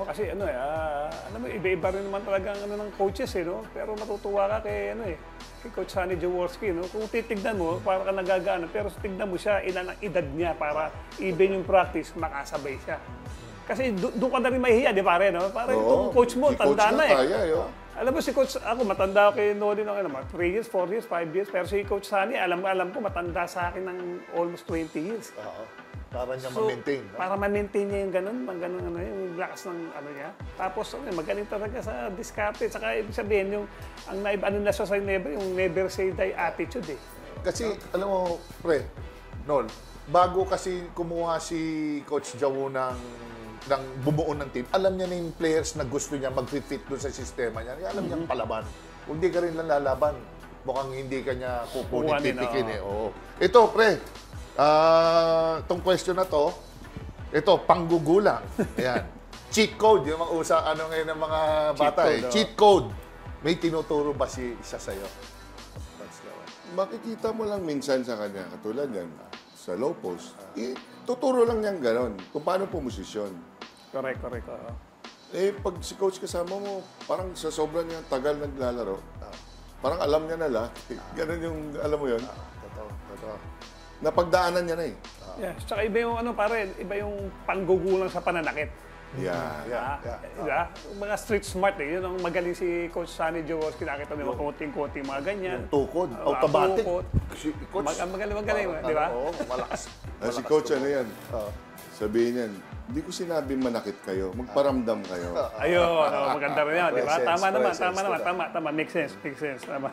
kasi alam mo, iba-iba rin naman talaga ang ng coaches no? Pero matutuwa ka kay kay Coach Sonny Jaworski, no? Kung titignan mo, para ka nagagana, pero tignan mo siya, ilan ang edad niya para even yung practice, makasabay siya. Kasi doon ka na rin mahihiya, di pare, no? Para itong coach mo, tanda na Alam mo si Coach, ako matanda kay Noli ng 3 years, 4 years, 5 years, pero si Coach Sonny, alam ko, matanda sa akin ng almost 20 years. Para niya ma-maintain. Para ma-maintain niya yung ganun, yung lakas ng niya. Tapos, magaling talaga sa diskarte. Saka, ibig sabihin, yung, na siya sa never, yung never say die attitude Kasi, alam mo, pre, Nol, bago kasi kumuha si Coach Jawo ng bumuo ng team, alam niya na yung players na gusto niya mag-fit doon sa sistema niya. Alam niya palaban. Kung hindi ka rin lang lalaban, mukhang hindi ka niya kukunin, titikin Ito, pre, itong question na to, ito, panggugulang. Ayan. Cheat code, yung mga ngayon ng mga bata Cheat code. May tinuturo ba isa sa'yo? Makikita mo lang minsan sa kanya, katulad yan, sa low post, tuturo lang niyang ganon, kung paano pumosisyon. Correct. Pag si coach kasama mo, parang sa sobrang niya tagal naglalaro, parang alam niya na lahat. Ganon yung, alam mo yun? Totoo. Napagdaanan niya na Yeah, tsaka iba yung iba yung panggugulang sa pananakit. Yeah. Mga street smart yun ang magaling si Coach Sonny Jaworski. Nakita mo yung konting-konting mga ganyan. Yung tukod, automatic. Si Coach, magaling, di ba? Oo, malakas. Si coach, yan? Sabihin yan, hindi ko sinabi manakit kayo, magparamdam kayo. Ayun, maganda rin yan, di ba? Tama naman. Make sense. Tama.